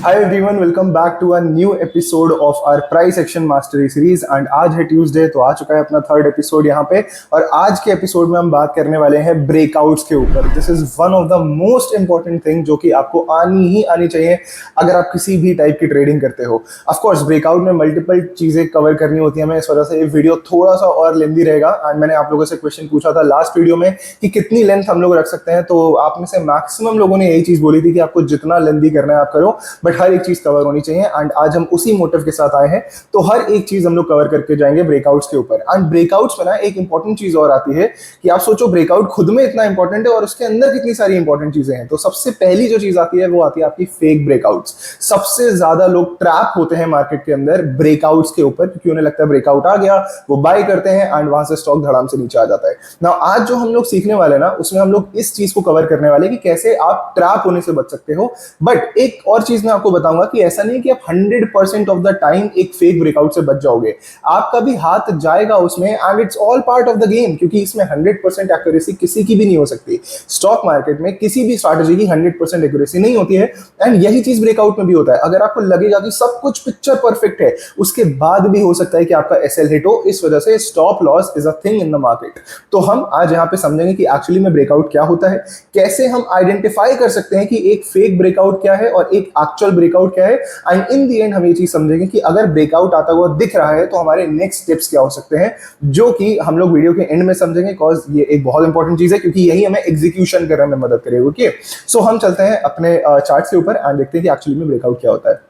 Hi everyone, welcome back to a new episode of our price action mastery series and आज है Tuesday तो आ चुका है अपना थर्ड एपिसोड यहाँ पे। और आज के एपिसोड में हम बात करने वाले हैं ब्रेकआउट्स के ऊपर। This is one of the most important thing जो कि आपको आनी चाहिए अगर आप किसी भी टाइप की ट्रेडिंग करते हो। ऑफ कोर्स ब्रेकआउट में मल्टीपल चीजें कवर करनी होती है हमें, इस वजह से ये वीडियो थोड़ा सा और लेंदी रहेगा। एंड मैंने आप लोगों से क्वेश्चन पूछा था लास्ट वीडियो में कि कितनी लेंथ हम लोग रख सकते हैं, तो आप में से मैक्सिमम लोगों ने यही चीज बोली थी कि आपको जितना लेंदी करना है आप करो, बट हर एक चीज कवर होनी चाहिए। एंड आज हम उसी मोटिव के साथ आए हैं, तो हर एक चीज हम लोग कवर करके जाएंगे ब्रेकआउट्स के ऊपर। एंड ब्रेकआउट्स में ना एक इंपॉर्टेंट चीज और आती है कि आप सोचो ब्रेकआउट खुद में इतना इंपॉर्टेंट है और उसके अंदर कितनी सारी इंपॉर्टेंट चीजें हैं। तो सबसे पहली जो चीज आती है वो आती है आपकी फेक ब्रेकआउट्स। सबसे ज्यादा लोग ट्रैप होते हैं मार्केट के अंदर ब्रेकआउट्स के ऊपर, क्योंकि उन्हें लगता है ब्रेकआउट आ गया, वो बाय करते हैं एंड वहां से स्टॉक धड़ाम से नीचे आ जाता है। ना आज जो हम लोग सीखने वाले हैं ना, उसमें हम लोग इस चीज को कवर करने वाले कि कैसे आप ट्रैप होने से बच सकते हो। बट एक और चीज मैं आपको बताऊंगा कि ऐसा नहीं कि आप 100% ऑफ द टाइम एक फेक ब्रेकआउट से बच जाओगे। आपका भी हाथ जाएगा उसमें and it's all part of the game, क्योंकि इसमें 100% एक्यूरेसी किसी की भी नहीं हो सकती। स्टॉक मार्केट में किसी भी स्ट्रैटेजी की 100% एक्यूरेसी नहीं होती है एंड यही चीज ब्रेकआउट में भी होता है। अगर आपको लगेगा कि सब कुछ पिक्चर परफेक्ट है, उसके बाद भी हो सकता है कि आपका एसएल हिट हो। इस वजह से stop loss is a thing in the market. तो हम आज यहाँ पे समझेंगे कि एक्चुअली में ब्रेकआउट क्या होता है, कैसे हम आइडेंटिफाई कर सकते हैं कि एक फेक ब्रेकआउट क्या है और एक एक्चुअल ब्रेकआउट क्या है। एंड इन द एंड हम ये चीज समझेंगे कि अगर ब्रेकआउट आता हुआ दिख रहा है तो हमारे नेक्स्ट स्टेप्स क्या हो सकते हैं, जो कि हम लोग वीडियो के एंड में समझेंगे, बिकॉज ये एक बहुत इंपॉर्टेंट चीज है, क्योंकि यही हमें एग्जीक्यूशन करने में मदद करेगा। ओके, सो हम चलते हैं अपने चार्ट्स के ऊपर एंड देखते हैं कि एक्चुअली में ब्रेकआउट क्या होता है।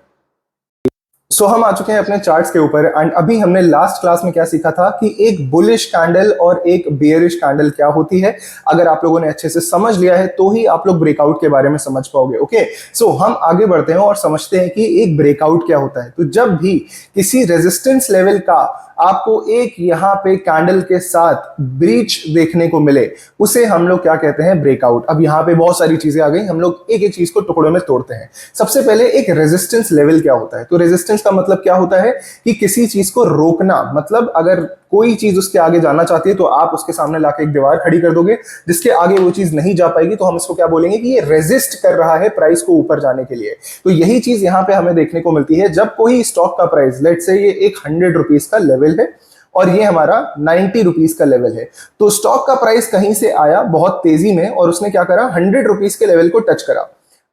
सो हम आ चुके हैं अपने चार्ट्स के ऊपर एंड अभी हमने लास्ट क्लास में क्या सीखा था कि एक बुलिश कैंडल और एक बेयरिश कैंडल क्या होती है। अगर आप लोगों ने अच्छे से समझ लिया है तो ही आप लोग ब्रेकआउट के बारे में समझ पाओगे। ओके, सो हम आगे बढ़ते हैं और समझते हैं कि एक ब्रेकआउट क्या होता है। तो जब भी किसी रेजिस्टेंस लेवल का आपको एक यहाँ पे कैंडल के साथ ब्रीच देखने को मिले, उसे हम लोग क्या कहते हैं, ब्रेकआउट। अब यहाँ पे बहुत सारी चीजें आ गई, हम लोग एक एक चीज को टुकड़ों में तोड़ते हैं। सबसे पहले एक रेजिस्टेंस लेवल क्या होता है। तो रेजिस्टेंस का मतलब क्या होता है कि किसी चीज को रोकना, मतलब अगर कोई चीज उसके आगे जाना चाहती है तो आप उसके सामने लाके एक दीवार खड़ी कर दोगे जिसके आगे वो चीज नहीं जा पाएगी, तो हम इसको क्या बोलेंगे कि ये रेजिस्ट कर रहा है प्राइस को ऊपर जाने के लिए। तो यही चीज यहाँ पे हमें देखने को मिलती है जब कोई स्टॉक का प्राइस, लेट्स से ये एक 100 रुपीज का लेवल है और ये हमारा 90 रुपीज का लेवल है। तो स्टॉक का प्राइस कहीं से आया बहुत तेजी में और उसने क्या करा, 100 रुपीज के लेवल को टच करा।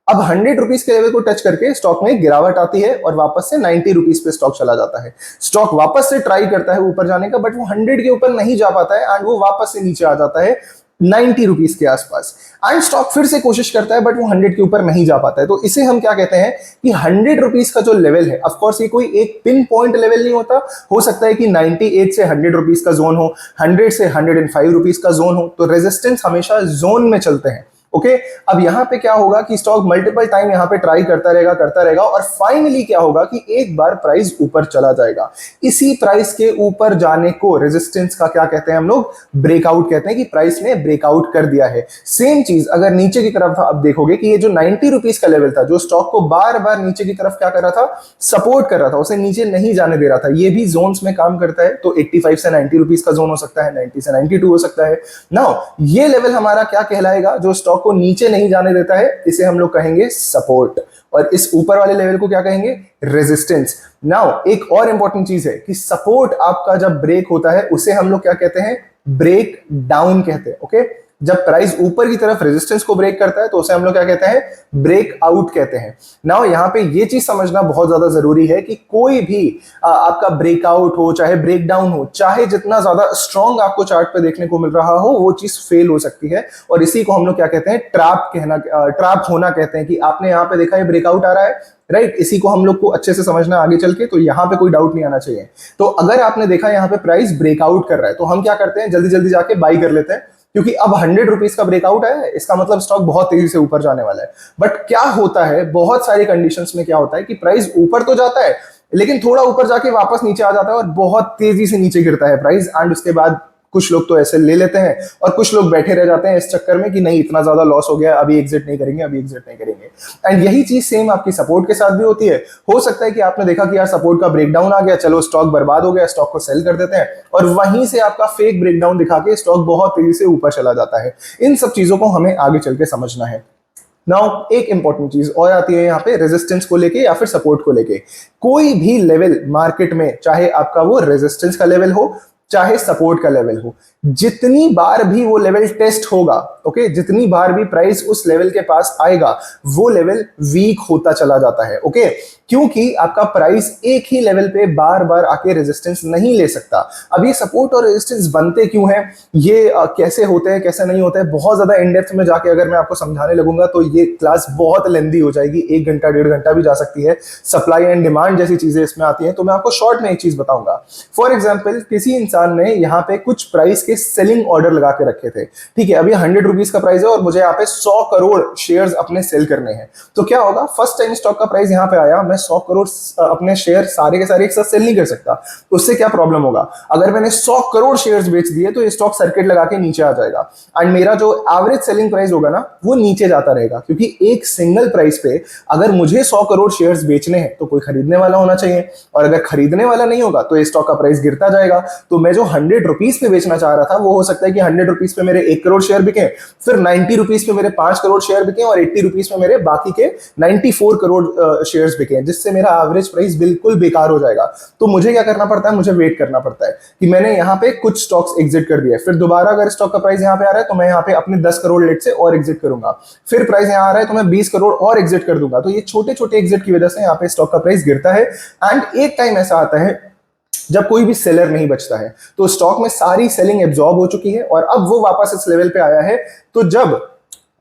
अब 100 रुपीज के लेवल को टच करके स्टॉक में गिरावट आती है और वापस से 90 रुपीज पे स्टॉक चला जाता है। स्टॉक वापस से ट्राई करता है ऊपर जाने का, बट वो 100 के ऊपर नहीं जा पाता है एंड वो वापस से नीचे आ जाता है 90 रुपीज के आसपास। एंड स्टॉक फिर से कोशिश करता है बट वो 100 के ऊपर नहीं जा पाता है। तो इसे हम क्या कहते हैं कि 100 रुपीज का जो लेवल है, ऑफ कोर्स ये कोई एक पिन पॉइंट लेवल नहीं होता, हो सकता है कि 98 से 100 रुपीज का जोन हो, 100 से 105 रुपीज का जोन हो। तो रेजिस्टेंस हमेशा जोन में चलते हैं। ओके, अब यहां पे क्या होगा कि स्टॉक मल्टीपल टाइम यहां पे ट्राई करता रहेगा और फाइनली क्या होगा कि एक बार प्राइस ऊपर चला जाएगा। इसी प्राइस के ऊपर जाने को रेजिस्टेंस का क्या कहते हैं हम लोग, ब्रेकआउट कहते हैं, कि प्राइस ने ब्रेकआउट कर दिया है। सेम चीज अगर नीचे की तरफ आप देखोगे कि ये जो 90 रुपीज का लेवल था, जो स्टॉक को बार बार नीचे की तरफ क्या कर रहा था, सपोर्ट कर रहा था, उसे नीचे नहीं जाने दे रहा था, ये भी जोन्स में काम करता है। तो 85 से 90 रुपीज का जोन हो सकता है, 90 से 92 हो सकता है। नाउ ये लेवल हमारा क्या कहलाएगा, जो स्टॉक को नीचे नहीं जाने देता है, इसे हम लोग कहेंगे सपोर्ट, और इस ऊपर वाले लेवल को क्या कहेंगे, रेजिस्टेंस। नाउ एक और इंपॉर्टेंट चीज है कि सपोर्ट आपका जब ब्रेक होता है उसे हम लोग क्या कहते हैं, ब्रेक डाउन कहते हैं। ओके, जब प्राइस ऊपर की तरफ रेजिस्टेंस को ब्रेक करता है तो उसे हम लोग क्या कहते हैं, ब्रेक आउट कहते हैं। नाउ यहाँ पे ये चीज समझना बहुत ज्यादा जरूरी है कि कोई भी आपका ब्रेकआउट हो चाहे ब्रेक डाउन हो, चाहे जितना ज्यादा स्ट्रॉन्ग आपको चार्ट पे देखने को मिल रहा हो, वो चीज फेल हो सकती है। और इसी को हम लोग क्या कहते हैं, ट्रैप होना कहते हैं। कि आपने यहाँ पे देखा है ब्रेकआउट आ रहा है, राइट, इसी को हम लोग को अच्छे से समझना आगे चल के, तो यहाँ पे कोई डाउट नहीं आना चाहिए। तो अगर आपने देखा यहाँ पे प्राइस ब्रेकआउट कर रहा है तो हम क्या करते हैं, जल्दी जल्दी जाके बाई कर लेते हैं, क्योंकि अब 100 रुपीज का ब्रेकआउट है, इसका मतलब स्टॉक बहुत तेजी से ऊपर जाने वाला है। बट क्या होता है, बहुत सारी कंडीशंस में क्या होता है कि प्राइस ऊपर तो जाता है लेकिन थोड़ा ऊपर जाके वापस नीचे आ जाता है और बहुत तेजी से नीचे गिरता है प्राइस। एंड उसके बाद कुछ लोग तो ऐसे ले लेते हैं और कुछ लोग बैठे रह जाते हैं इस चक्कर में कि नहीं इतना ज्यादा लॉस हो गया, अभी एग्जिट नहीं करेंगे, अभी एग्जिट नहीं करेंगे। एंड यही चीज सेम आपकी सपोर्ट के साथ भी होती है। हो सकता है कि आपने देखा कि यार सपोर्ट का ब्रेकडाउन आ गया, चलो स्टॉक बर्बाद हो गया, स्टॉक को सेल कर देते हैं, और वहीं से आपका फेक ब्रेकडाउन दिखा के स्टॉक बहुत तेजी से ऊपर चला जाता है। इन सब चीजों को हमें आगे चल के समझना है। नाउ एक इंपॉर्टेंट चीज और आती है यहाँ पे रेजिस्टेंस को लेके या फिर सपोर्ट को लेके। कोई भी लेवल मार्केट में, चाहे आपका वो रेजिस्टेंस का लेवल हो चाहे सपोर्ट का लेवल हो, जितनी बार भी वो लेवल टेस्ट होगा, ओके, जितनी बार भी प्राइस उस लेवल के पास आएगा वो लेवल वीक होता चला जाता है, ओके, क्योंकि आपका प्राइस एक ही लेवल पे बार बार आके रेजिस्टेंस नहीं ले सकता। अब ये सपोर्ट और रेजिस्टेंस बनते क्यों हैं, ये कैसे होते हैं कैसे नहीं होते हैं, बहुत ज्यादा इन डेप्थ में जाके अगर मैं आपको समझाने लगूंगा तो ये क्लास बहुत लेंदी हो जाएगी, 1 घंटा 1.5 घंटा भी जा सकती है। सप्लाई एंड डिमांड जैसी चीजें इसमें आती हैं, तो मैं आपको शॉर्ट में एक चीज बताऊंगा। फॉर एग्जाम्पल, किसी इंसान ने यहाँ पे कुछ प्राइस के सेलिंग ऑर्डर लगा के रखे थे, ठीक है, अभी 100 रुपीज का प्राइस है और मुझे यहाँ पे 100 करोड़ शेयर्स अपने सेल करने हैं। तो क्या होगा, फर्स्ट टाइम स्टॉक का प्राइस यहाँ पे आया, मैं 100 करोड़ अपने शेयर सारे के सारे एक साथ सेल नहीं कर सकता। उससे क्या प्रॉब्लम होगा, अगर मैंने 100 करोड़ शेयर्स बेच दिए तो ये स्टॉक सर्किट लगा के नीचे आ जाएगा एंड मेरा जो एवरेज सेलिंग प्राइस होगा ना वो नीचे जाता रहेगा, क्योंकि एक सिंगल प्राइस पे अगर मुझे 100 करोड़ शेयर्स बेचने हैं तो कोई खरीदने वाला होना चाहिए, और अगर खरीदने वाला नहीं होगा तो ये स्टॉक का प्राइस गिरता जाएगा। तो मैं जो 100 रुपीज पे बेचना चाह रहा था वो हो सकता है कि 100 रुपीज पे मेरे 1 करोड़ शेयर बिके, फिर 90 रुपीज पे मेरे 5 करोड़ शेयर बिके और 80 रुपीज पे मेरे बाकी के 94 करोड़ शेयर्स बिके, जिससे मेरा एवरेज प्राइस बिल्कुल बेकार हो जाएगा। तो मुझे क्या करना पड़ता है, मुझे वेट करना पड़ता है कि मैंने यहाँ पे कुछ स्टॉक्स एग्जिट कर दिए, फिर दोबारा अगर स्टॉक का प्राइस यहाँ पे आ रहा है तो मैं यहाँ पे अपने 10 करोड़ लेट से और एग्जिट करूंगा, फिर प्राइस यहाँ आ रहा है तो मैं 20 करोड़ और एग्जिट कर दूंगा। तो ये छोटे छोटे एग्जिट की वजह से यहाँ पे स्टॉक का प्राइस गिरता है। एंड एक टाइम ऐसा आता है जब कोई भी सेलर नहीं बचता है, तो स्टॉक में सारी सेलिंग एब्जॉर्ब हो चुकी है और अब वो वापस इस लेवल पे आया है। तो जब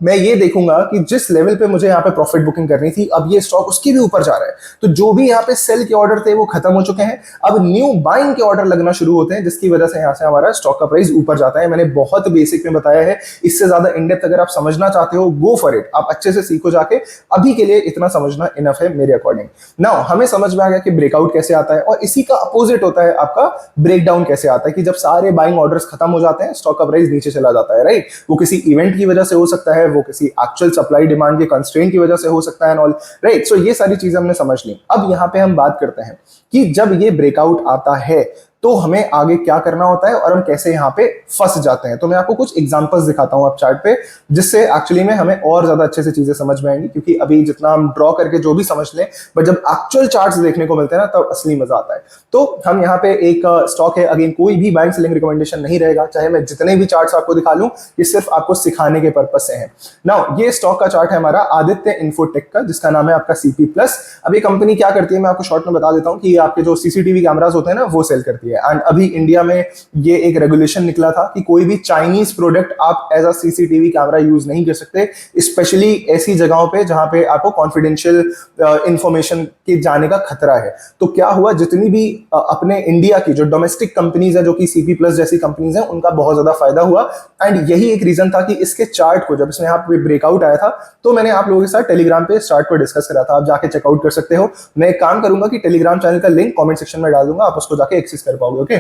मैं ये देखूंगा कि जिस लेवल पे मुझे यहाँ पे प्रॉफिट बुकिंग करनी थी, अब ये स्टॉक उसके भी ऊपर जा रहा है, तो जो भी यहाँ पे सेल के ऑर्डर थे वो खत्म हो चुके हैं, अब न्यू बाइंग के ऑर्डर लगना शुरू होते हैं, जिसकी वजह से यहाँ से हमारा स्टॉक का प्राइस ऊपर जाता है। मैंने बहुत बेसिक में बताया है, इससे ज्यादा इन डेप्थ अगर आप समझना चाहते हो गो फॉर इट, आप अच्छे से सीखो जाके, अभी के लिए इतना समझना इनफ है मेरे अकॉर्डिंग। नाउ हमें समझ में आ गया कि ब्रेकआउट कैसे आता है, और इसी का अपोजिट होता है आपका ब्रेकडाउन कैसे आता है, कि जब सारे बाइंग ऑर्डर्स खत्म हो जाते हैं स्टॉक का प्राइस नीचे चला जाता है, राइट। वो किसी इवेंट की वजह से हो सकता है, वो किसी एक्चुअल सप्लाई डिमांड के कंस्ट्रेंट की वजह से हो सकता है एंड ऑल, राइट। सो ये सारी चीजें हमने समझ ली। अब यहां पे हम बात करते हैं कि जब ये ब्रेकआउट आता है तो हमें आगे क्या करना होता है और हम कैसे यहाँ पे फंस जाते हैं। तो मैं आपको कुछ एग्जांपल्स दिखाता हूं आप चार्ट पे, जिससे एक्चुअली में हमें और ज्यादा अच्छे से चीजें समझ में आएंगी, क्योंकि अभी जितना हम ड्रॉ करके जो भी समझ लें, बट जब एक्चुअल चार्ट्स देखने को मिलते हैं ना तब असली मजा आता है। तो हम यहाँ पे एक स्टॉक है, अगेन कोई भी बाइंग सेलिंग रिकमेंडेशन नहीं रहेगा, चाहे मैं जितने भी चार्ट्स आपको दिखा लूं, ये सिर्फ आपको सिखाने के पर्पज से है। नाउ ये स्टॉक का चार्ट है हमारा आदित्य इन्फोटेक का, जिसका नाम है आपका CP प्लस। अब ये कंपनी क्या करती है मैं आपको शॉर्ट में बता देता हूँ कि आपके जो CCTV कैमरास होते हैं ना वो सेल करती है। एंड अभी इंडिया में ये एक रेगुलेशन निकला था कि कोई भी चाइनीज प्रोडक्ट आप as a CCTV camera use नहीं कर सकते, स्पेशली ऐसी जगहों पे जहां पे आपको कॉन्फिडेंशियल इंफॉर्मेशन के जाने का खतरा है। तो क्या हुआ, जितनी भी अपने इंडिया की जो डोमेस्टिक कंपनीज है जो कि CP प्लस जैसी कंपनीज है, उनका बहुत ज्यादा फायदा हुआ। एंड यही एक रीजन था कि इसके चार्ट को जब इसमें यहाँ पे ब्रेकआउट आया था तो मैंने आप लोगों के साथ टेलीग्राम पे चार्ट को डिस्कस करा था, आप जाके चेकआउट कर सकते हो। मैं एक काम करूंगा कि टेलीग्राम चैनल का लिंक कॉमेंट सेक्शन में डाल दूंगा, आप उसको जाके एक्सेस कर पाओगे, ओके।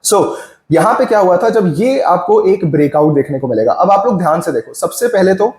सो यहां पे क्या हुआ था, जब ये आपको एक ब्रेकआउट देखने को मिलेगा, अब आप लोग ध्यान से देखो, सबसे पहले तो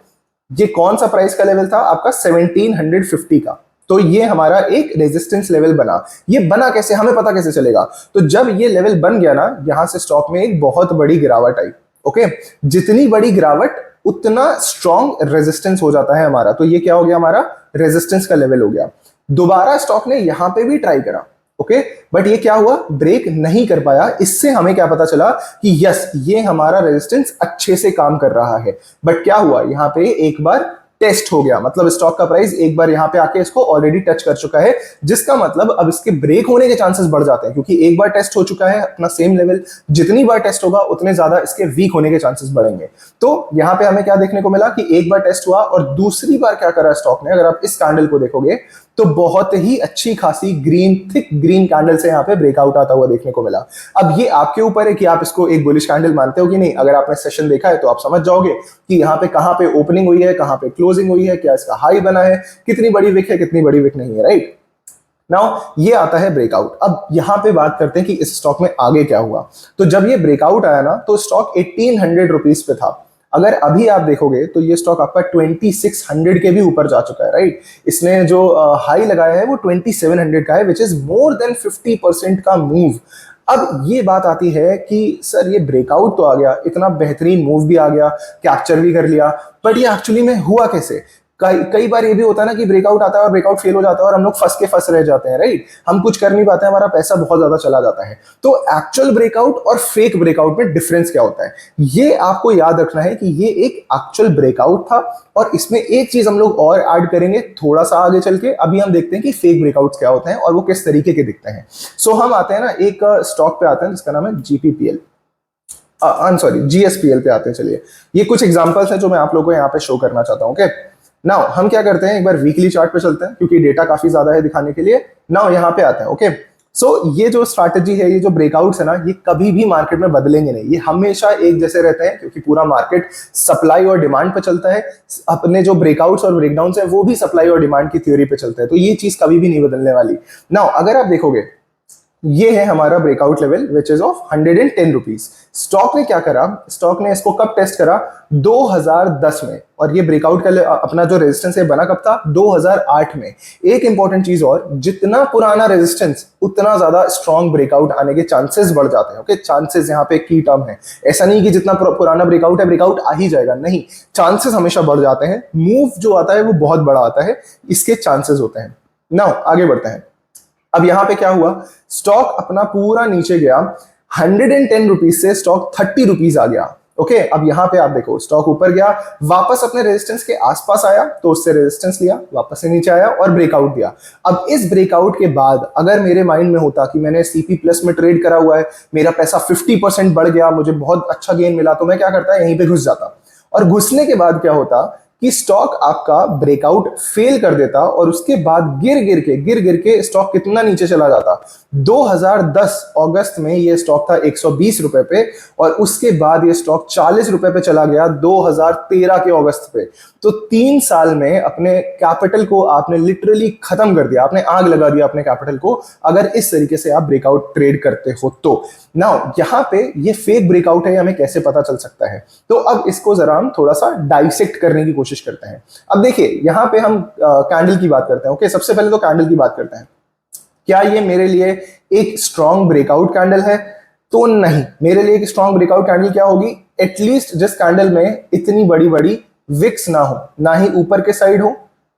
ये कौन सा प्राइस का लेवल था आपका 1750 का, तो ये हमारा एक रेजिस्टेंस लेवल बना। ये बना कैसे, हमें पता कैसे चलेगा, तो जब ये लेवल बन गया ना, यहां से स्टॉक में एक बहुत बड़ी गिरावट आई, ओके। जितनी बड़ी गिरावट उतना स्ट्रॉन्ग रेजिस्टेंस हो जाता है हमारा, तो ये क्या हो गया, हमारा रेजिस्टेंस का लेवल हो गया। दोबारा स्टॉक ने यहां पे भी ट्राई करा, ओके, बट ये क्या हुआ, ब्रेक नहीं कर पाया। इससे हमें क्या पता चला कि यस ये हमारा रेजिस्टेंस अच्छे से काम कर रहा है। बट क्या हुआ, यहां पे एक बार टेस्ट हो गया, मतलब स्टॉक का प्राइस एक बार यहां पे आके इसको ऑलरेडी टच कर चुका है, जिसका मतलब अब इसके ब्रेक होने के चांसेस बढ़ जाते हैं, क्योंकि एक बार टेस्ट हो चुका है अपना सेम लेवल, जितनी बार टेस्ट होगा उतने ज्यादा इसके वीक होने के चांसेस बढ़ेंगे। तो यहां पे हमें क्या देखने को मिला कि एक बार टेस्ट हुआ और दूसरी बार क्या करा स्टॉक ने, अगर आप इस कैंडल को देखोगे तो बहुत ही अच्छी खासी ग्रीन, थिक ग्रीन कैंडल से यहाँ पे ब्रेकआउट आता हुआ देखने को मिला। अब ये आपके ऊपर है कि आप इसको एक बुलिश कैंडल मानते हो कि नहीं। अगर आपने सेशन देखा है तो आप समझ जाओगे कि यहाँ पे कहाँ पे ओपनिंग हुई है, कहाँ पे क्लोजिंग हुई है, क्या इसका हाई बना है, कितनी बड़ी विक है, कितनी बड़ी विक नहीं है, राइट। नाउ ये आता है ब्रेकआउट। अब यहां पे बात करते हैं कि इस स्टॉक में आगे क्या हुआ। तो जब ये ब्रेकआउट आया ना तो स्टॉक 1800 रुपीज पे था। अगर अभी आप देखोगे तो ये स्टॉक आपका 2600 के भी ऊपर जा चुका है, राइट। इसने जो हाई लगाया है वो 2700 का है, विच इज मोर देन 50% का मूव। अब ये बात आती है कि सर ये ब्रेकआउट तो आ गया, इतना बेहतरीन मूव भी आ गया, कैप्चर भी कर लिया, बट ये एक्चुअली में हुआ कैसे। कई बार ये भी होता है ना कि ब्रेकआउट आता है और ब्रेकआउट फेल हो जाता है और हम लोग फंस रह जाते हैं, राइट। हम कुछ कर नहीं पाते हैं, हमारा पैसा बहुत ज्यादा चला जाता है। तो एक्चुअल ब्रेकआउट और फेक ब्रेकआउट में डिफरेंस क्या होता है, ये आपको याद रखना है कि ये एक एक्चुअल ब्रेकआउट था और इसमें एक चीज हम लोग और ऐड करेंगे थोड़ा सा आगे चल के। अभी हम देखते हैं कि फेक ब्रेकआउट्स क्या होते हैं और वो किस तरीके के दिखते हैं। सो हम आते हैं ना एक स्टॉक पे आते हैं जिसका नाम है जीपीपीएल, सॉरी जीएसपीएल पे आते हैं। चलिए, ये कुछ एग्जांपल्स हैं जो मैं आप लोगों को यहाँ पे शो करना चाहता हूँ। ओके, नाउ हम क्या करते हैं, एक बार वीकली चार्ट पे चलते हैं क्योंकि डेटा काफी ज्यादा है दिखाने के लिए। नाउ यहाँ पे आते हैं। ओके, सो ये जो स्ट्रैटेजी है, ये जो ब्रेकआउट्स है ना, ये कभी भी मार्केट में बदलेंगे नहीं, ये हमेशा एक जैसे रहते हैं क्योंकि पूरा मार्केट सप्लाई और डिमांड पे चलता है। अपने जो ब्रेकआउट्स और ब्रेकडाउन्स है वो भी सप्लाई और डिमांड की थ्योरी पे चलते हैं, तो ये चीज कभी भी नहीं बदलने वाली। नाउ अगर आप देखोगे, ये है हमारा breakout level which is of 110 rupees. Stock ने क्या करा, स्टॉक ने इसको कब टेस्ट करा, 2010 में, और ये ब्रेकआउट का अपना जो रेजिस्टेंस है बना कब था, 2008 में। एक इंपॉर्टेंट चीज और, जितना पुराना रेजिस्टेंस उतना ज्यादा स्ट्रॉन्ग ब्रेकआउट आने के चांसेस बढ़ जाते हैं। ओके, चांसेस यहाँ पे की टर्म है, ऐसा नहीं कि जितना पुराना ब्रेकआउट है ब्रेकआउट आ ही जाएगा, नहीं, चांसेस हमेशा बढ़ जाते हैं। मूव जो आता है वो बहुत बड़ा आता है, इसके चांसेस होते हैं। नाउ आगे बढ़ते हैं। अब यहां पे क्या हुआ, स्टॉक अपना पूरा नीचे गया, 110 रुपीज से स्टॉक 30 रुपीज आ गया। ओके, अब यहां पे आप देखो स्टॉक ऊपर गया, वापस अपने रेजिस्टेंस के आसपास आया तो उससे रेजिस्टेंस लिया, वापस से नीचे आया और ब्रेकआउट दिया। अब इस ब्रेकआउट के बाद अगर मेरे माइंड में होता कि मैंने सीपी प्लस में ट्रेड करा हुआ है, मेरा पैसा 50% बढ़ गया, मुझे बहुत अच्छा गेन मिला, तो मैं क्या करता, यहीं पे घुस जाता। और घुसने के बाद क्या होता कि स्टॉक आपका ब्रेकआउट फेल कर देता और उसके बाद गिर के स्टॉक कितना नीचे चला जाता। 2010 अगस्त में ये स्टॉक था 120 रुपए पे और उसके बाद ये स्टॉक 40 रुपए पे चला गया 2013 के अगस्त पे। तो 3 साल में अपने कैपिटल को आपने लिटरली खत्म कर दिया, आपने आग लगा दिया अपने कैपिटल को, अगर इस तरीके से आप ब्रेकआउट ट्रेड करते हो तो। नाउ यहां पे ये फेक ब्रेकआउट है, हमें कैसे पता चल सकता है, तो अब इसको जरा हम थोड़ा सा डाइसेक्ट करने की कोशिश करते हैं। अब देखिए यहां पे हम कैंडल की बात करते हैं। ओके, सबसे पहले तो कैंडल की बात करते हैं। क्या ये मेरे लिए एक स्ट्रॉन्ग ब्रेकआउट कैंडल है, तो नहीं। मेरे लिए एक स्ट्रॉन्ग ब्रेकआउट कैंडल क्या होगी, एटलीस्ट जिस कैंडल में इतनी बड़ी बड़ी विक्स ना हो, ना ही ऊपर के साइड हो,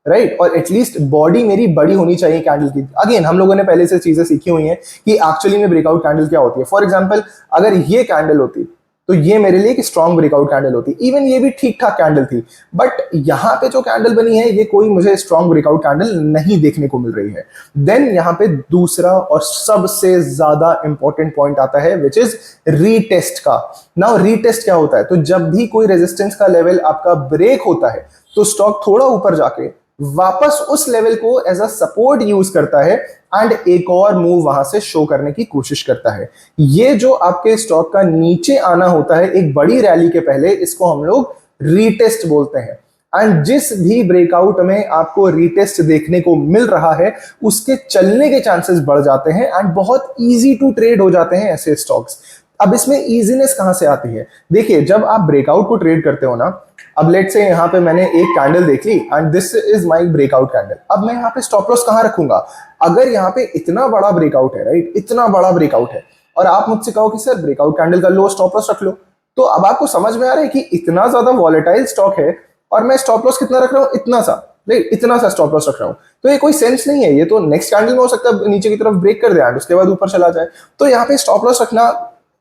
राइट, और एटलीस्ट बॉडी मेरी बड़ी होनी चाहिए कैंडल की। अगेन हम लोगों ने पहले से चीजें सीखी हुई हैं कि एक्चुअली में ब्रेकआउट कैंडल क्या होती है। फॉर एग्जांपल, अगर ये कैंडल होती तो ये मेरे लिए एक स्ट्रॉन्ग ब्रेकआउट कैंडल होती, इवन ये भी ठीक ठाक कैंडल थी, बट यहां पे जो कैंडल बनी है ये कोई मुझे स्ट्रॉन्ग ब्रेकआउट कैंडल नहीं देखने को मिल रही है। देन यहां पे दूसरा और सबसे ज्यादा इंपॉर्टेंट पॉइंट आता है विच इज रीटेस्ट का। नाउ रीटेस्ट क्या होता है, तो जब भी कोई रेजिस्टेंस का लेवल आपका ब्रेक होता है तो स्टॉक थोड़ा ऊपर जाके वापस उस लेवल को एज अ सपोर्ट यूज करता है एंड एक और मूव वहां से शो करने की कोशिश करता है। ये जो आपके स्टॉक का नीचे आना होता है एक बड़ी रैली के पहले, इसको हम लोग रीटेस्ट बोलते हैं। एंड जिस भी ब्रेकआउट में आपको रीटेस्ट देखने को मिल रहा है उसके चलने के चांसेस बढ़ जाते हैं एंड बहुत इजी टू ट्रेड हो जाते हैं ऐसे स्टॉक्स। अब इसमें इजीनेस कहां से आती है, देखिए जब आप ब्रेकआउट को ट्रेड करते हो ना, अब लेट से यहां पे मैंने एक कैंडल देख ली and this is my breakout candle. अब मैं यहां पे स्टॉप लॉस कहां रखूंगा, अगर यहां पे इतना बड़ा ब्रेकआउट है, राइट, इतना बड़ा ब्रेकआउट है और आप मुझसे कहो कि सर ब्रेकआउट कैंडल कर लो, स्टॉप लॉस रख लो, तो अब आपको समझ में आ रहा है कि इतना ज्यादा वॉलेटाइल स्टॉक है और मैं स्टॉप लॉस कितना रख रहा हूं, इतना सा, राइट, इतना सा स्टॉप लॉस रख रहा हूं, तो ये कोई सेंस नहीं है। ये तो नेक्स्ट कैंडल में हो सकता है नीचे की तरफ ब्रेक कर दे एंड उसके बाद ऊपर चला जाए, तो यहाँ पे स्टॉप लॉस रखना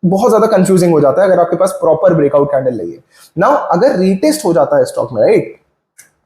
बहुत ज्यादा कंफ्यूजिंग हो जाता है अगर आपके पास प्रॉपर ब्रेकआउट कैंडल नहीं है। नाउ अगर रीटेस्ट हो जाता है स्टॉक में, राइट,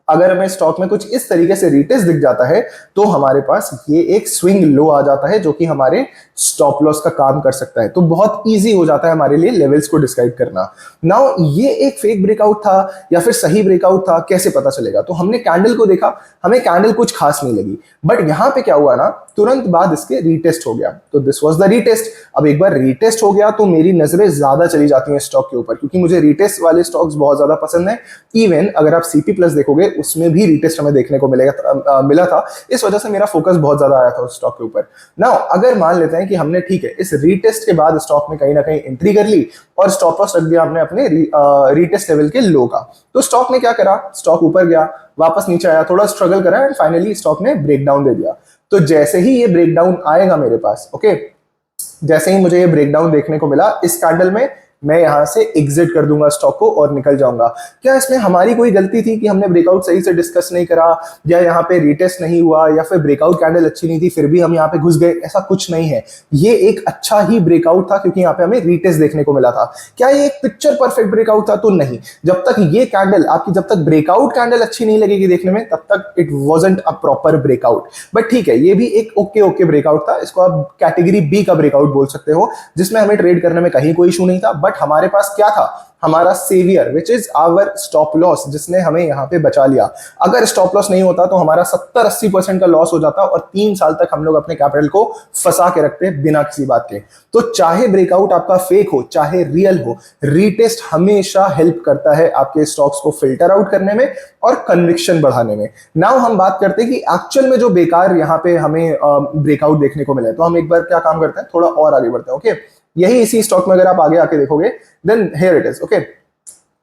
अगर हमें स्टॉक में कुछ इस तरीके से रीटेस्ट दिख जाता है तो हमारे पास ये एक स्विंग लो आ जाता है जो कि हमारे स्टॉप लॉस का काम कर सकता है। तो बहुत इजी हो जाता है हमारे लिए लेवल्स को डिसाइड करना। नाउ ये एक फेक ब्रेकआउट था या फिर सही ब्रेकआउट था, कैसे पता चलेगा, तो हमने कैंडल को देखा, हमें कैंडल कुछ खास नहीं लगी, बट यहां पे क्या हुआ ना, तुरंत बाद इसके रीटेस्ट हो गया, तो दिस वाज द रीटेस्ट। अब एक बार रीटेस्ट हो गया तो मेरी नजरें ज्यादा चली जाती हैं स्टॉक के ऊपर, क्योंकि मुझे रीटेस्ट वाले स्टॉक्स बहुत ज्यादा पसंद है। इवन अगर आप सीपी प्लस देखोगे उसमें भी रीटेस्ट हमें देखने को मिला था, इस वजह से मेरा फोकस बहुत ज्यादा आया था उस स्टॉक के ऊपर। नाउ अगर मान लेते हैं कि हमने ठीक है इस रीटेस्ट के बाद स्टॉक में कहीं ना कहीं एंट्री कर ली और स्टॉप लॉस रख दिया हमने अपने रीटेस्ट लेवल के लो का, तो स्टॉक ने क्या करा, स्टॉक ऊपर गया, वापस नीचे आया, थोड़ा स्ट्रगल करा एंड फाइनली स्टॉक ने ब्रेकडाउन दे दिया। तो जैसे ही ये ब्रेकडाउन आएगा मेरे पास, ओके, जैसे ही मुझे ये ब्रेकडाउन देखने को मिला इस कैंडल में, मैं यहाँ से एग्जिट कर दूंगा स्टॉक को और निकल जाऊंगा। क्या इसमें हमारी कोई गलती थी कि हमने ब्रेकआउट सही से डिस्कस नहीं करा, या यहाँ पे रीटेस्ट नहीं हुआ, या फिर ब्रेकआउट कैंडल अच्छी नहीं थी फिर भी हम यहाँ पे घुस गए? ऐसा कुछ नहीं है, ये एक अच्छा ही ब्रेकआउट था क्योंकि यहाँ पे हमें रीटेस्ट देखने को मिला था। क्या ये एक पिक्चर परफेक्ट ब्रेकआउट था? तो नहीं। जब तक ये कैंडल आपकी, जब तक ब्रेकआउट कैंडल अच्छी नहीं लगेगी देखने में, तब तक it wasn't a proper breakout. But ठीक है, ये भी एक ओके ब्रेकआउट था। इसको आप कैटेगरी बी का ब्रेकआउट बोल सकते हो, जिसमें हमें ट्रेड करने में कहीं कोई इशू नहीं था। बट हमारे पास क्या था? हमारा saviour which is our stop loss, जिसने हमें यहाँ पे बचा लिया। अगर स्टॉप लॉस नहीं होता तो हमारा 70-80% का लॉस हो जाता और 3 साल तक हम लोग अपने कैपिटल को फंसा के रखते बिना किसी बात के। तो चाहे ब्रेकआउट आपका फेक हो चाहे रियल हो, रीटेस्ट हमेशा हेल्प करता है आपके स्टॉक्स को फिल्टर आउट करने में और कन्विक्शन बढ़ाने में। नाउ हम बात करते हैं कि एक्चुअल में जो बेकार यहाँ पे हमें ब्रेकआउट देखने को मिला है। तो हम एक बार क्या काम करते हैं, थोड़ा और आगे बढ़ते हैं। ओके, यही इसी स्टॉक में अगर आप आगे आके देखोगे, then here it is. Okay,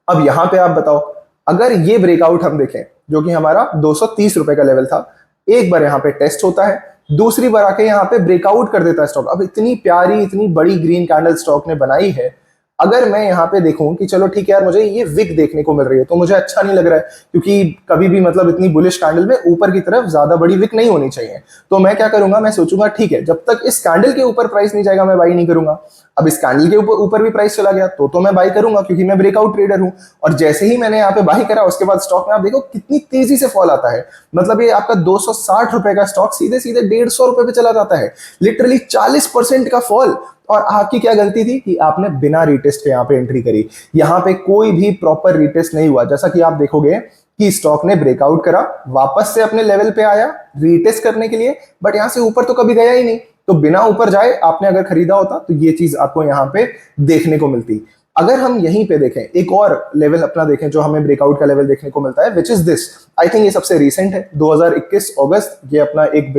अब यहां पे आप बताओ, अगर ये ब्रेकआउट हम देखें जो कि हमारा 230 रुपए का लेवल था, एक बार यहां पे टेस्ट होता है, दूसरी बार आके यहां पे ब्रेकआउट कर देता है स्टॉक। अब इतनी प्यारी इतनी बड़ी ग्रीन कैंडल स्टॉक ने बनाई है, अगर मैं यहाँ पे देखूं कि चलो ठीक है यार, मुझे ये विक देखने को मिल रही है तो मुझे अच्छा नहीं लग रहा है, क्योंकि कभी भी मतलब इतनी बुलिश कैंडल में ऊपर की तरफ ज्यादा बड़ी विक नहीं होनी चाहिए। तो मैं क्या करूंगा, मैं सोचूंगा ठीक है, जब तक इस कैंडल के ऊपर प्राइस नहीं जाएगा मैं बाई नहीं करूंगा। अब इस कैंडल के ऊपर भी प्राइस चला गया तो मैं बाई करूंगा, क्योंकि मैं ब्रेकआउट ट्रेडर हूं। और जैसे ही मैंने यहाँ पे बाई करा, उसके बाद स्टॉक में आप देखो कितनी तेजी से फॉल आता है। मतलब ये आपका 260 रुपए का स्टॉक सीधे सीधे 150 रुपए पे चला जाता है, लिटरली 40% का फॉल। और आपकी क्या गलती थी कि आपने बिना रीटेस्ट के यहाँ पे एंट्री करी। यहाँ पे कोई भी प्रॉपर रीटेस्ट नहीं हुआ। जैसा कि आप देखोगे कि स्टॉक ने ब्रेकआउट करा, वापस से अपने लेवल पे आया रीटेस्ट करने के लिए, बट यहां से ऊपर तो कभी गया ही नहीं। तो बिना ऊपर जाए आपने अगर खरीदा होता तो ये चीज आपको यहाँ पे देखने को मिलती। अगर हम यहीं पे देखें, एक और लेवल अपना देखें जो हमें ब्रेकआउट का लेवल देखने को मिलता है, which is this. I think ये सबसे रिसेंट है, 2021 अगस्त, ये अपना एक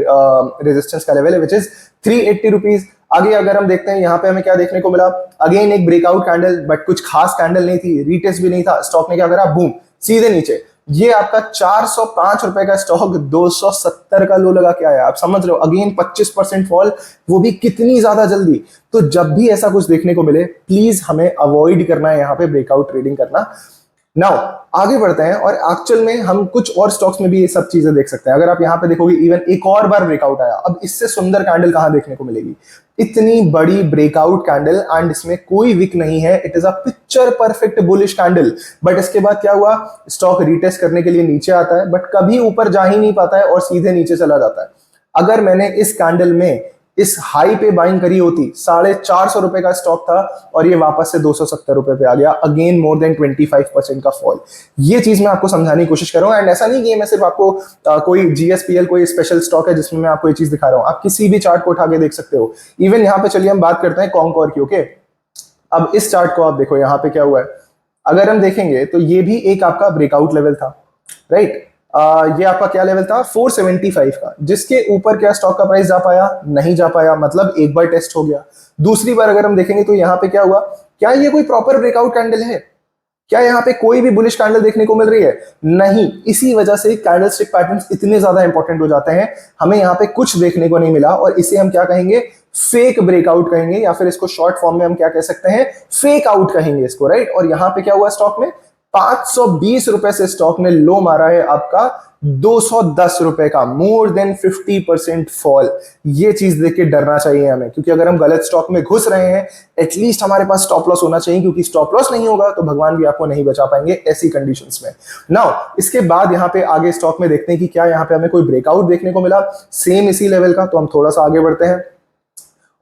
रेजिस्टेंस का लेवल है, विच इज 380 रुपीज। आगे अगर हम देखते हैं, यहाँ पे हमें क्या देखने को मिला, अगेन एक ब्रेकआउट कैंडल, बट कुछ खास कैंडल नहीं थी, रीटेस्ट भी नहीं था। स्टॉक ने क्या करा, बूम, सीधे नीचे। ये आपका 405 रुपए का स्टॉक 270 का लो लगा के आया। आप समझ रहे हो, अगेन 25% फॉल, वो भी कितनी ज्यादा जल्दी। तो जब भी ऐसा कुछ देखने को मिले, प्लीज हमें अवॉइड करना है यहाँ पे ब्रेकआउट ट्रेडिंग करना। नाउ आगे बढ़ते हैं, और एक्चुअल में हम कुछ और स्टॉक्स में भी ये सब चीजें देख सकते हैं। अगर आप यहाँ पे देखोगे, इवन एक और बार ब्रेकआउट आया। अब इससे सुंदर कैंडल कहां देखने को मिलेगी, इतनी बड़ी ब्रेकआउट कैंडल, एंड इसमें कोई विक नहीं है। It is a picture perfect bullish candle. But इसके बाद क्या हुआ, स्टॉक रीटेस्ट करने के लिए नीचे आता है, बट कभी ऊपर जा ही नहीं पाता है और सीधे नीचे चला जाता है। अगर मैंने इस कैंडल में इस हाई पे बाइंग करी होती, 450 रुपए का स्टॉक था और ये वापस से 270 रुपए पे आ गया, अगेन मोर देन 25% का फॉल। ये चीज मैं आपको समझाने की कोशिश कर रहा हूं। एंड ऐसा नहीं कि मैं सिर्फ आपको कोई जीएसपीएल कोई स्पेशल स्टॉक है जिसमें मैं आपको ये चीज दिखा रहा हूं, आप किसी भी चार्ट को उठा के देख सकते हो। इवन यहाँ पे चलिए हम बात करते हैं कॉन्कोर की। ओके, अब इस चार्ट को आप देखो, यहाँ पे क्या हुआ है। अगर हम देखेंगे तो ये भी एक आपका ब्रेकआउट लेवल था, राइट। ये आपका क्या लेवल था, 475 का, जिसके ऊपर क्या स्टॉक का प्राइस जा पाया, नहीं जा पाया। मतलब एक बार टेस्ट हो गया। दूसरी बार अगर हम देखेंगे तो यहाँ पे क्या हुआ, क्या ये कोई प्रॉपर ब्रेकआउट कैंडल है? क्या यहाँ पे कोई भी बुलिश कैंडल देखने को मिल रही है? नहीं। इसी वजह से कैंडलस्टिक पैटर्न्स इतने ज्यादा इंपॉर्टेंट हो जाते हैं। हमें यहाँ पे कुछ देखने को नहीं मिला और इसे हम क्या कहेंगे, फेक ब्रेकआउट कहेंगे, या फिर इसको शॉर्ट फॉर्म में हम क्या कह सकते हैं, फेक आउट कहेंगे इसको, राइट। और यहाँ पे क्या हुआ, स्टॉक में 520 रुपए से स्टॉक ने लो मारा है आपका 210 रुपए का, मोर देन 50% फॉल। ये चीज देख के डरना चाहिए हमें, क्योंकि अगर हम गलत स्टॉक में घुस रहे हैं, एटलीस्ट हमारे पास स्टॉप लॉस होना चाहिए, क्योंकि स्टॉप लॉस नहीं होगा तो भगवान भी आपको नहीं बचा पाएंगे ऐसी कंडीशंस में। नाउ इसके बाद यहाँ पे आगे स्टॉक में देखते हैं कि क्या यहाँ पे हमें कोई ब्रेकआउट देखने को मिला सेम इसी लेवल का। तो हम थोड़ा सा आगे बढ़ते हैं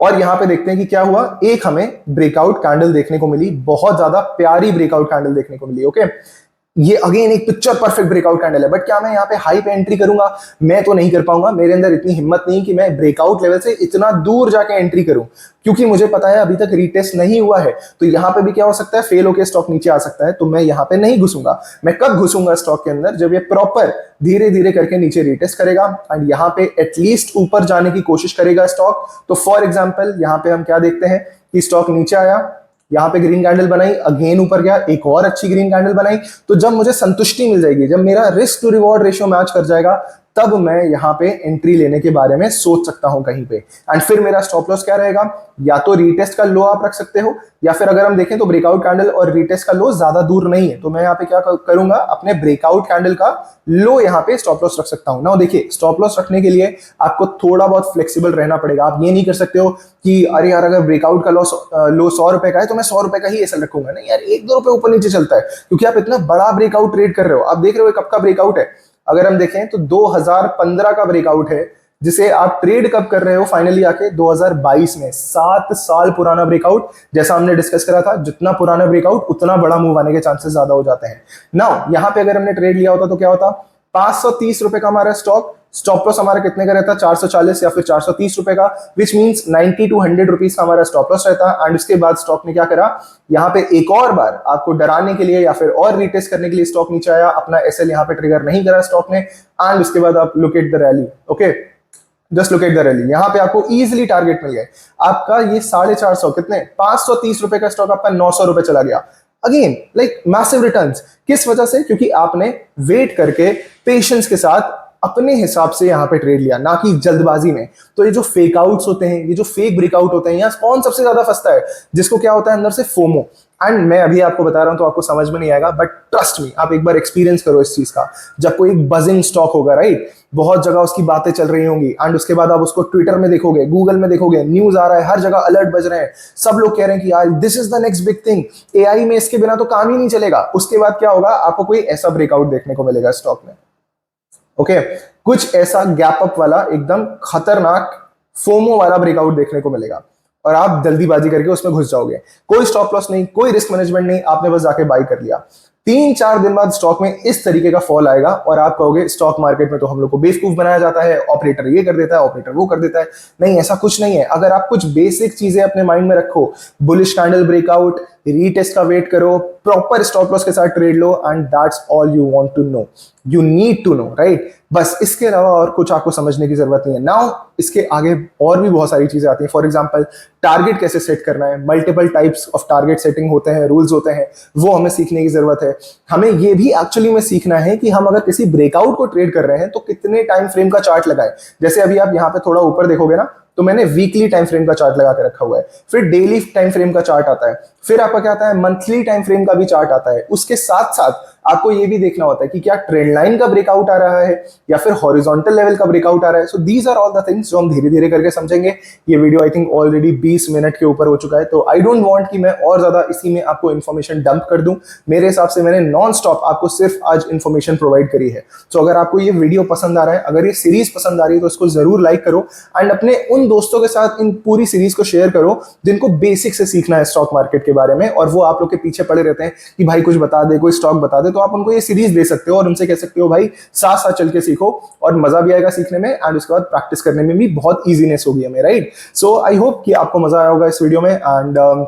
और यहां पे देखते हैं कि क्या हुआ। एक हमें ब्रेकआउट कैंडल देखने को मिली, बहुत ज्यादा प्यारी ब्रेकआउट कैंडल देखने को मिली। ओके, ये अगेन एक पिक्चर परफेक्ट ब्रेकआउट कैंडल है। बट क्या मैं यहाँ पे हाई पे एंट्री करूंगा? मैं तो नहीं कर पाऊंगा। मेरे अंदर इतनी हिम्मत नहीं कि मैं ब्रेकआउट लेवल से इतना दूर जाके एंट्री करूं, क्योंकि मुझे पता है अभी तक रीटेस्ट नहीं हुआ है। तो यहाँ पे भी क्या हो सकता है, फेल होकर स्टॉक नीचे आ सकता है। तो मैं यहाँ पे नहीं घुसूंगा। मैं कब घुसूंगा स्टॉक के अंदर, जब ये प्रॉपर धीरे धीरे करके नीचे रीटेस्ट करेगा एंड यहाँ पे एटलीस्ट ऊपर जाने की कोशिश करेगा स्टॉक। तो फॉर एग्जाम्पल यहाँ पे हम क्या देखते हैं कि स्टॉक नीचे आया, यहाँ पे ग्रीन कैंडल बनाई, अगेन ऊपर गया, एक और अच्छी ग्रीन कैंडल बनाई। तो जब मुझे संतुष्टि मिल जाएगी, जब मेरा risk to reward ratio match कर जाएगा, तब मैं यहाँ पे एंट्री लेने के बारे में सोच सकता हूँ कहीं पे। एंड फिर मेरा स्टॉप लॉस क्या रहेगा, या तो रीटेस्ट का लो आप रख सकते हो, या फिर अगर हम देखें तो ब्रेकआउट कैंडल और रीटेस्ट का लो ज्यादा दूर नहीं है, तो मैं यहाँ पे क्या करूंगा, अपने ब्रेकआउट कैंडल का लो यहाँ पे स्टॉप लॉस रख सकता हूँ ना। देखिए, स्टॉप लॉस रखने के लिए आपको थोड़ा बहुत फ्लेक्सिबल रहना पड़ेगा। आप ये नहीं कर सकते हो कि अरे यार अगर ब्रेकआउट का लो 100 रुपए का है तो मैं 100 रुपए का ही ऐसा रखूंगा। नहीं यार, 1-2 रुपए ऊपर नीचे चलता है, क्योंकि आप इतना बड़ा ब्रेकआउट ट्रेड कर रहे हो। आप देख रहे हो कब का ब्रेकआउट है, अगर हम देखें तो 2015 का ब्रेकआउट है, जिसे आप ट्रेड कब कर रहे हो फाइनली आके 2022 में। 7 साल पुराना ब्रेकआउट। जैसा हमने डिस्कस करा था, जितना पुराना ब्रेकआउट उतना बड़ा मूव आने के चांसेस ज्यादा हो जाते हैं। नाउ यहाँ पे अगर हमने ट्रेड लिया होता तो क्या होता, 530 रुपए का हमारा स्टॉप लॉस हमारा कितने का रहता, 440 या फिर 430 रुपए का, विच मींस 90 to 100 रुपीज का हमारा स्टॉप लॉस रहता। एंड उसके बाद स्टॉक ने क्या करा, यहाँ पे एक और बार आपको डराने के लिए या फिर और रीटेस्ट करने के लिए स्टॉक नीचे आया, अपना एसएल यहाँ पे ट्रिगर नहीं करा स्टॉक ने। एंड उसके बाद आप look at the rally, okay, just look at the rally. यहाँ पे आपको इजीली टारगेट मिल गए। आपका ये 450 कितने 530 रुपए का स्टॉक आपका 900 रुपए चला गया। Again like massive returns. किस वजह से, क्योंकि आपने वेट करके पेशेंस के साथ अपने हिसाब से यहाँ पे ट्रेड लिया, ना कि जल्दबाजी में। तो ये जो फेक आउट्स होते हैं, ये जो फेक ब्रेकआउट होते हैं, यहाँ कौन सबसे ज्यादा फंसता है, जिसको क्या होता है अंदर से फोमो। एंड मैं अभी आपको बता रहा हूं तो आपको समझ में नहीं आएगा, बट ट्रस्ट मी, आप एक बार एक्सपीरियंस करो इस चीज का। जब कोई एक बजिंग स्टॉक होगा, राइट, बहुत जगह उसकी बातें चल रही होंगी, एंड उसके बाद आप उसको ट्विटर में देखोगे, गूगल में देखोगे, न्यूज आ रहा है, हर जगह अलर्ट बज रहे हैं, सब लोग कह रहे हैं कि यार this is the next big thing, AI में इसके बिना तो काम ही नहीं चलेगा। उसके बाद क्या होगा, आपको कोई ऐसा ब्रेकआउट देखने को मिलेगा स्टॉक में, ओके, कुछ ऐसा गैप अप वाला एकदम खतरनाक फोमो वाला ब्रेकआउट देखने को मिलेगा, और आप जल्दीबाजी करके उसमें घुस जाओगे। कोई स्टॉप लॉस नहीं, कोई रिस्क मैनेजमेंट नहीं, आपने बस जाके बाई कर लिया। 3-4 दिन बाद स्टॉक में इस तरीके का फॉल आएगा और आप कहोगे स्टॉक मार्केट में तो हम लोग को बेवकूफ बनाया जाता है, ऑपरेटर ये कर देता है, ऑपरेटर वो कर देता है। नहीं, ऐसा कुछ नहीं है। अगर आप कुछ बेसिक चीजें अपने माइंड में रखो, बुलिश कैंडल ब्रेकआउट, रीटेस्ट का वेट करो, प्रॉपर स्टॉप लॉस के साथ ट्रेड लो, and that's all you want to know, you need to know, right. बस इसके अलावा और कुछ आपको समझने की जरूरत नहीं है। नाउ इसके आगे और भी बहुत सारी चीजें आती हैं। फॉर एग्जांपल, टारगेट कैसे सेट करना है, multiple types of target setting होते हैं, रूल्स होते हैं, वो हमें सीखने की जरूरत है। हमें ये भी एक्चुअली में सीखना है कि हम अगर किसी ब्रेकआउट को ट्रेड कर रहे हैं तो कितने टाइम फ्रेम का चार्ट लगाएं। जैसे अभी आप यहाँ पे थोड़ा ऊपर देखोगे ना, तो मैंने वीकली टाइम फ्रेम का चार्ट लगा के रखा हुआ है, फिर डेली टाइम फ्रेम का चार्ट आता है, फिर आपका क्या आता है, मंथली टाइम फ्रेम का भी चार्ट आता है। उसके साथ साथ आपको ये भी देखना होता है कि क्या ट्रेंड लाइन का ब्रेकआउट आ रहा है या फिर हॉरिजॉन्टल लेवल का ब्रेकआउट आ रहा है। So these are all the things जो हम धीरे धीरे करके समझेंगे। ये video I think already 20 minute के ऊपर हो चुका है, तो आई डोंट वांट कि मैं और ज्यादा इसी में आपको इन्फॉर्मेशन डंप कर दूं। मेरे हिसाब से मैंने नॉन स्टॉप आपको सिर्फ आज इन्फॉर्मेशन प्रोवाइड करी है। तो अगर आपको ये वीडियो पसंद आ रहा है, अगर ये सीरीज पसंद आ रही है, तो इसको जरूर लाइक करो, एंड अपने उन दोस्तों के साथ इन पूरी सीरीज को शेयर करो जिनको बेसिक से सीखना है स्टॉक मार्केट के बारे में, और वो आप लोग के पीछे पड़े रहते हैं कि भाई कुछ बता दे, कोई स्टॉक बता दे। तो आप उनको ये सीरीज दे सकते हो और उनसे कह सकते हो भाई साथ साथ चल के सीखो, और मजा भी आएगा सीखने में, एंड उसके बाद प्रैक्टिस करने में भी बहुत इजीनेस होगी हमें, राइट। सो आई होप कि आपको मजा आया होगा इस वीडियो में, एंड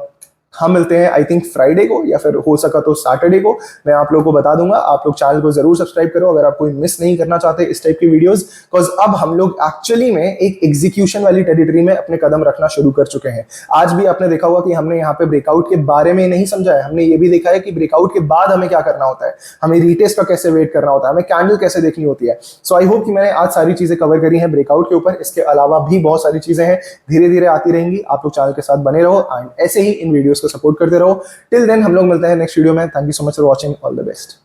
हम मिलते हैं आई थिंक फ्राइडे को, या फिर हो सका तो सैटरडे को। मैं आप लोगों को बता दूंगा, आप लोग चैनल को जरूर सब्सक्राइब करो अगर आप कोई मिस नहीं करना चाहते इस टाइप की वीडियोस, बिकॉज अब हम लोग एक्चुअली में एक एग्जीक्यूशन वाली टेरिटरी में अपने कदम रखना शुरू कर चुके हैं। आज भी आपने देखा होगा कि हमने यहाँ पे ब्रेकआउट के बारे में नहीं समझा है, हमने ये भी देखा है कि ब्रेकआउट के बाद हमें क्या करना होता है, हमें रीटेस्ट का कैसे वेट करना होता है, हमें कैंडल कैसे देखनी होती है। सो आई होप कि मैंने आज सारी चीजें कवर करी हैं ब्रेकआउट के ऊपर। इसके अलावा भी बहुत सारी चीजें हैं, धीरे धीरे आती रहेंगी। आप लोग चैनल के साथ बने रहो एंड ऐसे ही इन वीडियोस को सपोर्ट करते रहो। टिल देन हम लोग मिलते हैं नेक्स्ट वीडियो में। Thank you so much for watching, all the best.